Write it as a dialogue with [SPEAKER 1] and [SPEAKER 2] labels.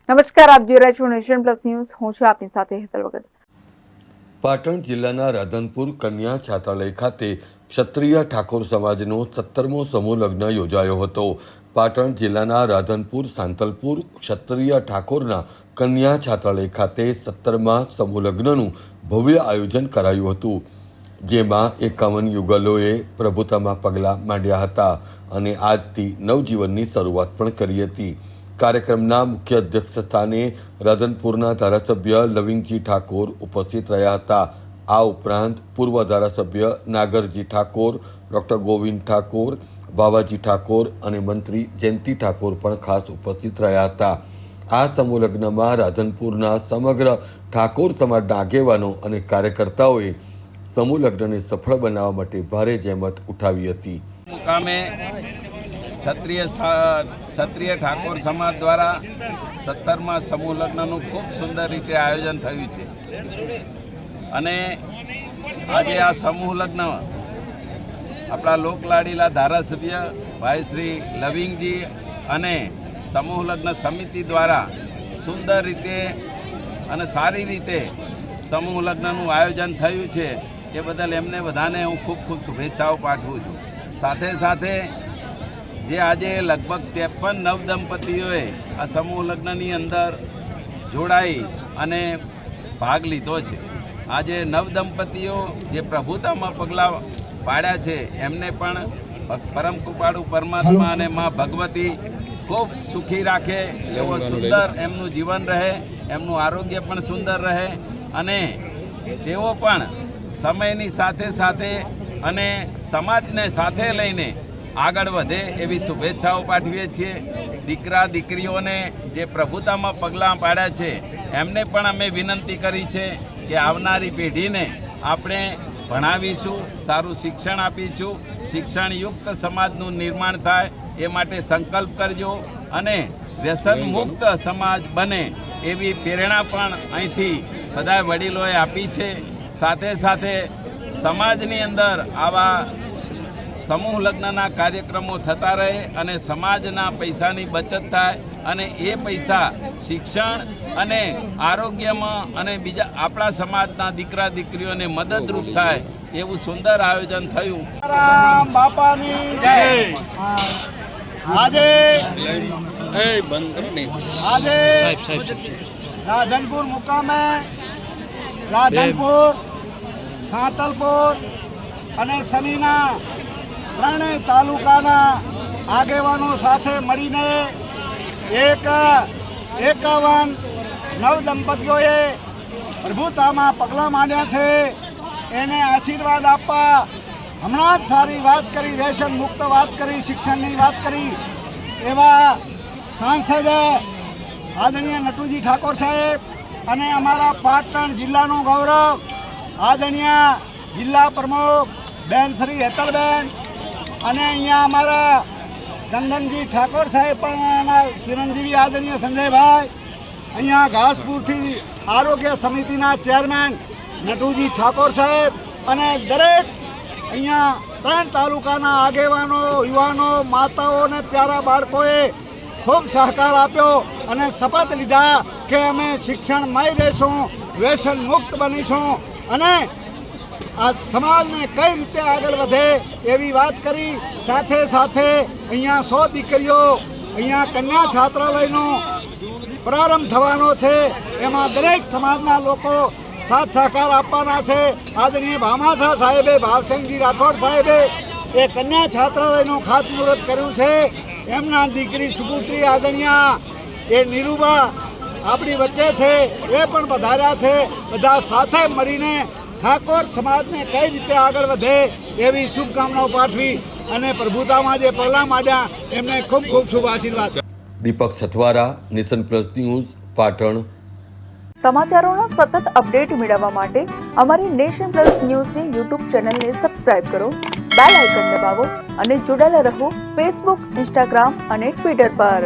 [SPEAKER 1] નમસ્કાર, આપ જોઈ રહ્યા છો નેશન પ્લસ ન્યૂઝ. હું છું આપની સાથે હેતલ વગર.
[SPEAKER 2] પાટણ જિલ્લાના રાધનપુર કન્યા છાત્રાલય ખાતે ક્ષત્રિય ઠાકોર સમાજનો 17મો સમૂહ લગ્ન યોજાયો હતો. પાટણ જિલ્લાના રાધનપુર સાંતલપુર ક્ષત્રિય ઠાકોરના કન્યા છાત્રાલય ખાતે 17મા સમૂહ લગ્નનું ભવ્ય આયોજન કરાયું હતું, જેમાં 51 યુગલોએ પ્રભુતામાં પગલાં માંડ્યા હતા અને આજથી નવજીવનની શરૂઆત પણ કરી હતી. કાર્યક્રમના મુખ્ય અધ્યક્ષ સ્થાને રાધનપુરના ધારાસભ્ય લવિંગજી ઠાકોર ઉપસ્થિત રહ્યા હતા. આ ઉપરાંત પૂર્વ ધારાસભ્ય નાગરજી ઠાકોર, ડૉક્ટર ગોવિંદ ઠાકોર, બાવાજી ઠાકોર અને મંત્રી જયંતિ ઠાકોર પણ ખાસ ઉપસ્થિત રહ્યા હતા. આ સમૂહ લગ્નમાં રાધનપુરના સમગ્ર ઠાકોર સમાજના આગેવાનો અને કાર્યકર્તાઓએ સમૂહ લગ્નને સફળ બનાવવા માટે ભારે જહેમત ઉઠાવી હતી.
[SPEAKER 3] ક્ષત્રિય ઠાકોર સમાજ દ્વારા 17મા સમૂહ લગ્નનું ખૂબ સુંદર રીતે આયોજન થયું છે અને આજે આ સમૂહ લગ્ન આપણા લોકલાડીલા ધારાસભ્ય ભાઈ શ્રી લવિંગજી અને સમૂહ લગ્ન સમિતિ દ્વારા સુંદર રીતે અને સારી રીતે સમૂહ લગ્નનું આયોજન થયું છે. એ બદલ એમને બધાને હું ખૂબ ખૂબ શુભેચ્છાઓ પાઠવું છું. સાથે સાથે જે આજે લગભગ 53 નવદંપતીઓએ આ સમૂહ લગ્નની અંદર જોડાઈ અને ભાગ લીધો છે. આજે નવદંપતીઓ જે પ્રભુતામાં પગલાં પાડ્યા છે એમને પણ પરમ કૃપાળુ પરમાત્મા અને મા ભગવતી ખૂબ સુખી રાખે એવો સુંદર એમનું જીવન રહે, એમનું આરોગ્ય પણ સુંદર રહે અને તેઓ પણ સમયની સાથે સાથે અને સમાજને સાથે લઈને આગળ વધે એવી શુભેચ્છાઓ પાઠવીએ છીએ. દીકરા દીકરીઓને જે પ્રભુતામાં પગલાં પાડ્યા છે એમને પણ અમે વિનંતી કરી છે કે આવનારી પેઢીને આપણે ભણાવીશું, સારું શિક્ષણ આપીશું, શિક્ષણયુક્ત સમાજનું નિર્માણ થાય એ માટે સંકલ્પ કરજો અને વ્યસન મુક્ત સમાજ બને એવી પ્રેરણા પણ અહીંથી બધા વડીલોએ આપી છે. સાથે સાથે સમાજની અંદર આવા સમૂહ લગ્નના કાર્યક્રમો થતા રહે અને સમાજના પૈસાની બચત થાય અને એ પૈસા શિક્ષણ અને આરોગ્યમાં અને બીજા આપણા સમાજના દીકરા દીકરીઓને મદદરૂપ થાય એવું સુંદર આયોજન થયું.
[SPEAKER 4] રામ બાપાની જય. આજે રાધનપુર મુકામે રાધનપુર, સાંતલપુર અને સમીના ત્રણેય તાલુકાના આગેવાનો સાથે મળીને 51 નવદંપતીઓએ પ્રભુતામાં પગલાં માંડ્યા છે. એને આશીર્વાદ આપવા હમણાં જ સારી વાત કરી, વ્યસન મુક્ત વાત કરી, શિક્ષણની વાત કરી એવા સાંસદ આદરણીય નટુજી ઠાકોર સાહેબ અને અમારા પાટણ જિલ્લાનું ગૌરવ આદરણીય જિલ્લા પ્રમુખ બેન શ્રી હેતલબેન અને અહીંયા અમારા ચંદનજી ઠાકોર સાહેબ પણ ચિરંજીવી આદરણીય સંજયભાઈ, અહીંયા ઘાસપુરથી આરોગ્ય સમિતિના ચેરમેન નટુજી ઠાકોર સાહેબ અને દરેક અહીંયા 3 તાલુકાના આગેવાનો, યુવાનો, માતાઓ અને પ્યારા બાળકોએ ખૂબ સહકાર આપ્યો અને શપથ લીધા કે અમે શિક્ષણમય રહીશું, વ્યસન મુક્ત બનીશું અને આ સમાજને કઈ રીતે આગળ વધે એવી વાત કરી. સાથે સાથે અહીંયા 100 દીકરીઓ અહીંયા કન્યા છાત્રાલયનો પ્રારંભ થવાનો છે. એમાં દરેક સમાજના લોકો સાથ સહકાર આપવાના છે. આદરણીય ભામાસા સાહેબે, ભાવસિંહજી રાઠોડ સાહેબે એ કન્યા છાત્રાલયનું ખાતમુહૂર્ત કર્યું છે. એમના દીકરી સુપુત્રી આદરણીય એ નિરૂબા આપણી વચ્ચે છે, એ પણ પધાર્યા છે. બધા સાથે મળીને ઠાકોર સમાજને કઈ રીતે આગળ વધે એવી શુભકામનાઓ પાઠવી અને પ્રભુતામાં જે પગલાં માંડ્યા એમને ખૂબ ખૂબ શુભ આશીર્વાદ.
[SPEAKER 2] Deepak Sathwara, nation plus news, Patan.
[SPEAKER 1] સમાચારોના સતત અપડેટ મેળવવા માટે અમારી નેશન પ્લસ ન્યૂઝની યુટ્યુબ ચેનલને સબસ્ક્રાઇબ કરો, બેલ આઇકન દબાવો અને જોડાયેલા રહો ફેસબુક, ઇન્સ્ટાગ્રામ અને ટ્વિટર પર.